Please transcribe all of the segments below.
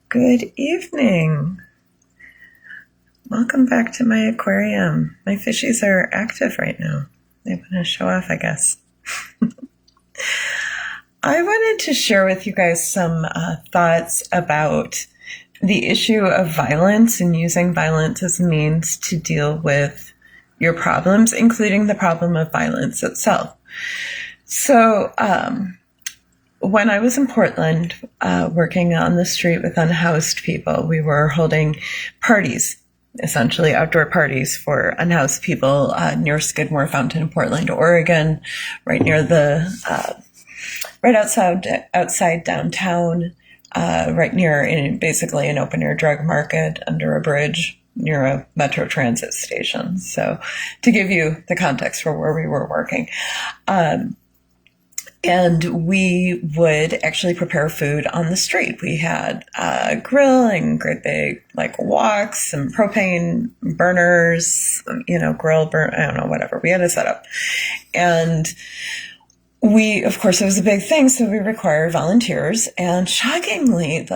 Good evening. Welcome back to my aquarium. My fishies are active right now. They want to show off, I guess. I wanted to share with you guys some thoughts about the issue of violence and using violence as a means to deal with your problems, including the problem of violence itself. So, when I was in Portland, working on the street with unhoused people, we were holding parties, essentially outdoor parties for unhoused people near Skidmore Fountain in Portland, Oregon, right near right outside downtown, right near basically an open air drug market under a bridge near a metro transit station. So, to give you the context for where we were working. And we would actually prepare food on the street. We had a grill and great big woks, some propane burners, grill burn, I don't know, whatever. We had a setup. And of course, it was a big thing, so we required volunteers. And shockingly,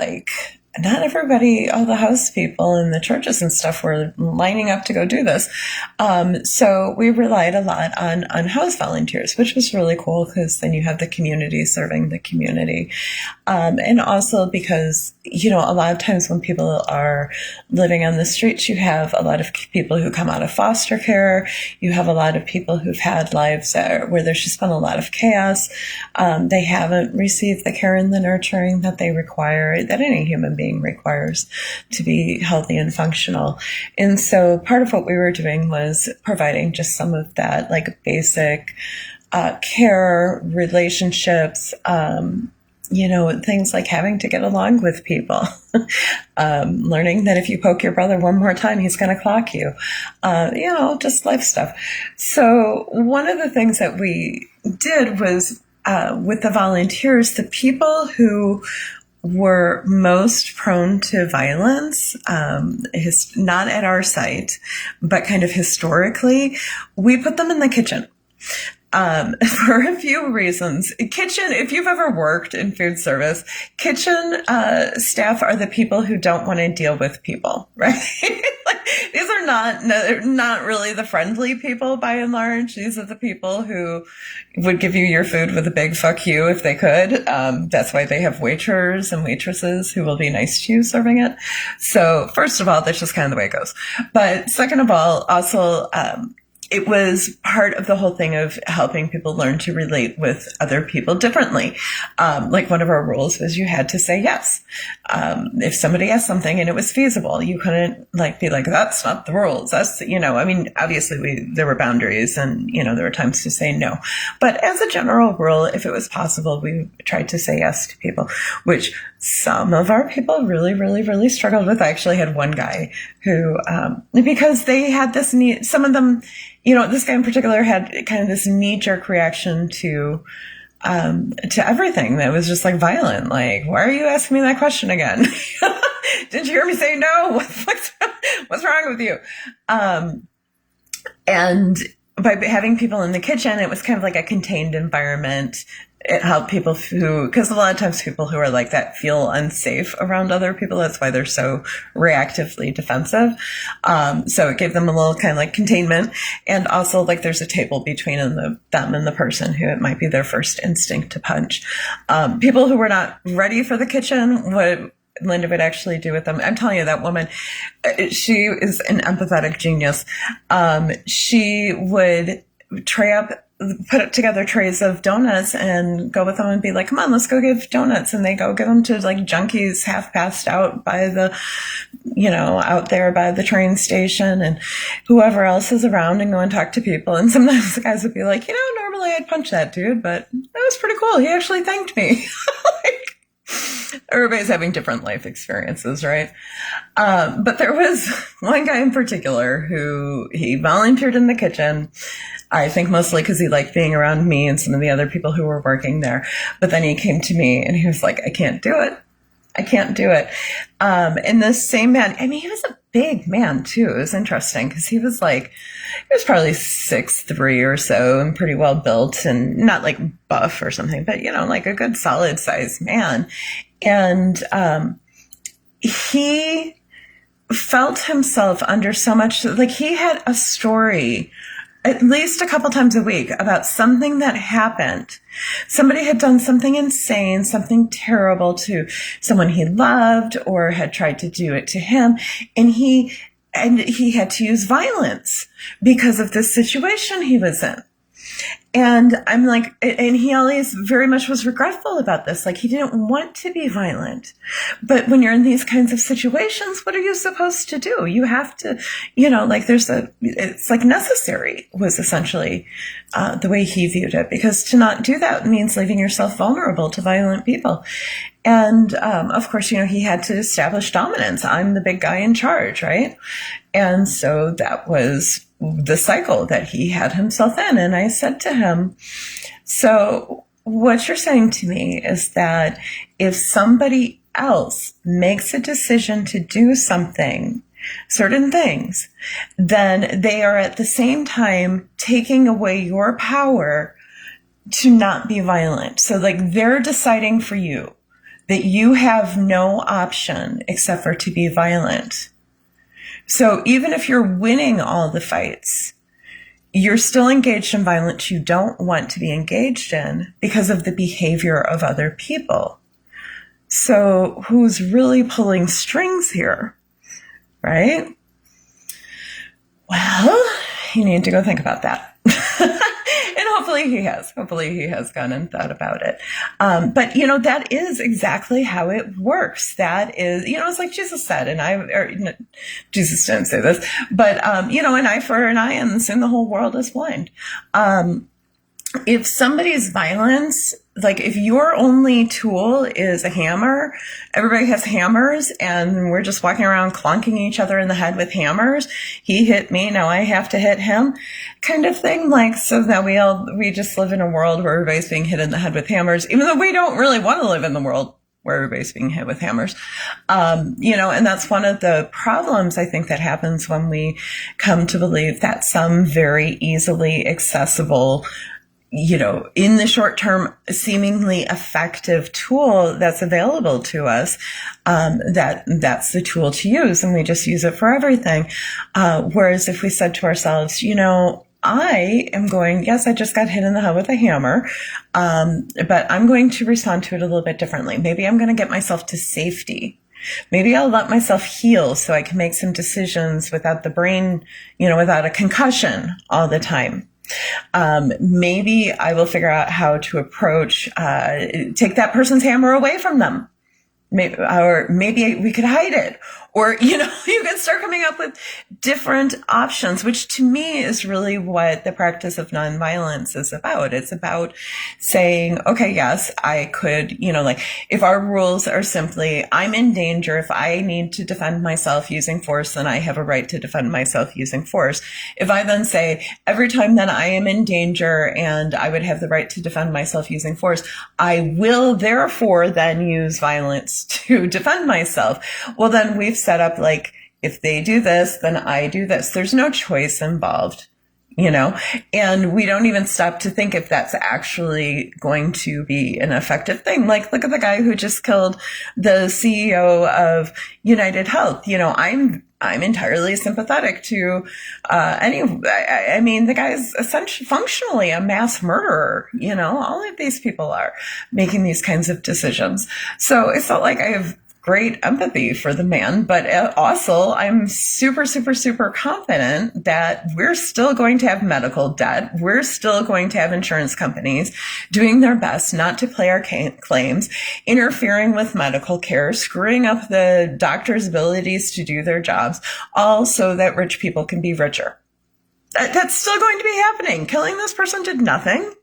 not everybody, all the house people and the churches and stuff were lining up to go do this. So we relied a lot on house volunteers, which was really cool because then you have the community serving the community. And also because, a lot of times when people are living on the streets, you have a lot of people who come out of foster care. You have a lot of people who've had lives where there's just been a lot of chaos. They haven't received the care and the nurturing that they require, that any human being requires to be healthy and functional. And so part of what we were doing was providing just some of that basic care, relationships, things like having to get along with people, learning that if you poke your brother one more time, he's going to clock you, just life stuff. So one of the things that we did was with the volunteers, the people who were most prone to violence, not at our site, but kind of historically, we put them in the kitchen. For a few reasons. Kitchen, if you've ever worked in food service, kitchen staff are the people who don't want to deal with people, right? These are not really the friendly people by and large. These are the people who would give you your food with a big fuck you if they could. That's why they have waiters and waitresses who will be nice to you serving it. So first of all, that's just kind of the way it goes. But second of all, also, it was part of the whole thing of helping people learn to relate with other people differently. One of our rules was you had to say yes. If somebody asked something and it was feasible, you couldn't be like, that's not the rules. That's, obviously there were boundaries and, there were times to say no. But as a general rule, if it was possible, we tried to say yes to people, which some of our people really, really, really struggled with. I actually had one guy who, because they had this need, some of them, this guy in particular had kind of this knee-jerk reaction to everything that was just violent. Why are you asking me that question again? Didn't you hear me say no? What's wrong with you? And by having people in the kitchen, it was kind of like a contained environment. It helped people because a lot of times people who are like that feel unsafe around other people. That's why they're so reactively defensive. So it gave them a little kind of containment. And also there's a table between them and the person who it might be their first instinct to punch. People who were not ready for the kitchen, what Linda would actually do with them. I'm telling you, that woman, she is an empathetic genius. She would put together trays of donuts and go with them and be like, come on, let's go give donuts. And they go give them to junkies half passed out by out there by the train station and whoever else is around, and go and talk to people. And sometimes the guys would be like, normally I'd punch that dude, but that was pretty cool. He actually thanked me. Everybody's having different life experiences, right? But there was one guy in particular who he volunteered in the kitchen. I think mostly because he liked being around me and some of the other people who were working there. But then he came to me and he was like, I can't do it. I can't do it. And this same man, he was a big man too. It was interesting because he was probably 6'3" or so and pretty well built and not buff or something, but a good solid sized man. And he felt himself under so much, like he had a story at least a couple times a week about something that happened. Somebody had done something insane, something terrible to someone he loved or had tried to do it to him. And he had to use violence because of this situation he was in. And I'm like, and he always very much was regretful about this. Like, he didn't want to be violent. But when you're in these kinds of situations, what are you supposed to do? You have to, like it's like necessary was essentially the way he viewed it. Because to not do that means leaving yourself vulnerable to violent people. And of course, he had to establish dominance. I'm the big guy in charge, right? And so that was the cycle that he had himself in. And I said to him, so what you're saying to me is that if somebody else makes a decision to do something, certain things, then they are at the same time taking away your power to not be violent. So like they're deciding for you that you have no option except for to be violent. So even if you're winning all the fights, you're still engaged in violence you don't want to be engaged in because of the behavior of other people. So who's really pulling strings here, right? Well, you need to go think about that. And hopefully he has gone and thought about it. But, that is exactly how it works. That is, it's like Jesus said, Jesus didn't say this, but, an eye for an eye and soon the whole world is blind. If somebody's violence, like if your only tool is a hammer, everybody has hammers and we're just walking around clunking each other in the head with hammers. He hit me, now I have to hit him kind of thing. Like, so that we just live in a world where everybody's being hit in the head with hammers, even though we don't really want to live in the world where everybody's being hit with hammers. And that's one of the problems I think that happens when we come to believe that some very easily accessible, in the short term, seemingly effective tool that's available to us, that's the tool to use, and we just use it for everything. Whereas if we said to ourselves, I am going, yes, I just got hit in the head with a hammer, but I'm going to respond to it a little bit differently. Maybe I'm going to get myself to safety. Maybe I'll let myself heal so I can make some decisions without the brain, without a concussion all the time. Maybe I will figure out how to approach, take that person's hammer away from them. Maybe we could hide it. Or, you can start coming up with different options, which to me is really what the practice of nonviolence is about. It's about saying, okay, yes, I could, if our rules are simply, I'm in danger. If I need to defend myself using force, then I have a right to defend myself using force. If I then say, every time that I am in danger and I would have the right to defend myself using force, I will therefore then use violence to defend myself. Well, then we've set up like, if they do this, then I do this. There's no choice involved, and we don't even stop to think if that's actually going to be an effective thing. Like, look at the guy who just killed the CEO of United Health. I'm entirely sympathetic to the guy's essentially functionally a mass murderer. All of these people are making these kinds of decisions. So it's not like I have great empathy for the man, but also I'm super, super, super confident that we're still going to have medical debt. We're still going to have insurance companies doing their best not to play our claims, interfering with medical care, screwing up the doctor's abilities to do their jobs, all so that rich people can be richer. That's still going to be happening. Killing this person did nothing,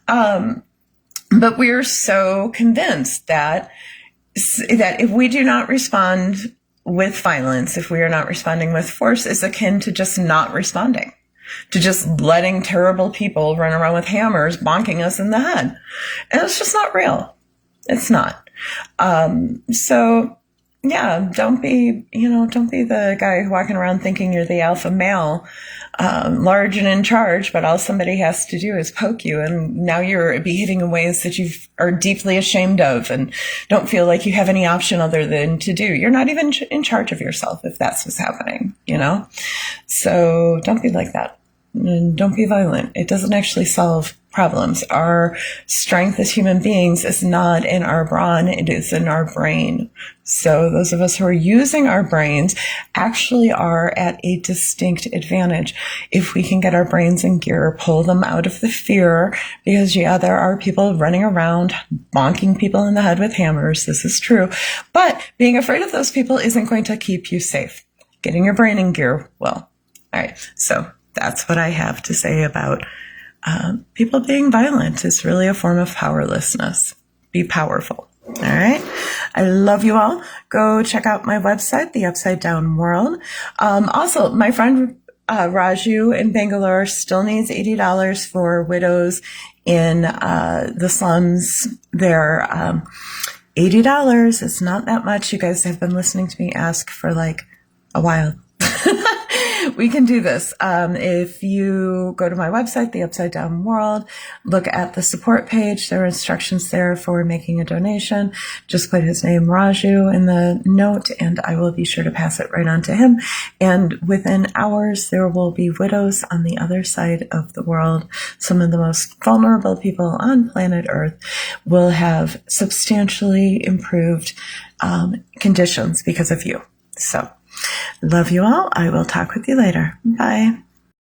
but we're so convinced that if we do not respond with violence, if we are not responding with force, is akin to just not responding, to just letting terrible people run around with hammers bonking us in the head. And it's just not real. It's not. So Yeah, don't be the guy walking around thinking you're the alpha male, large and in charge, but all somebody has to do is poke you, and now you're behaving in ways that you are deeply ashamed of and don't feel like you have any option other than to do. You're not even in charge of yourself if that's what's happening, you know? So don't be like that. And don't be violent. It doesn't actually solve problems. Our strength as human beings is not in our brawn, it is in our brain. So those of us who are using our brains actually are at a distinct advantage. If we can get our brains in gear, pull them out of the fear, because yeah, there are people running around bonking people in the head with hammers. This is true. But being afraid of those people isn't going to keep you safe. Getting your brain in gear will. All right. So that's what I have to say about people being violent. It's really a form of powerlessness. Be powerful. All right. I love you all. Go check out my website, The Upside Down World. Also, my friend Raju in Bangalore still needs $80 for widows in the slums there. $80. It's not that much. You guys have been listening to me ask for like a while. We can do this. If you go to my website, The Upside Down World, look at the support page. There are instructions there for making a donation. Just put his name, Raju, in the note, and I will be sure to pass it right on to him. And within hours, there will be widows on the other side of the world. Some of the most vulnerable people on planet Earth will have substantially improved conditions because of you. So, love you all. I will talk with you later. Bye.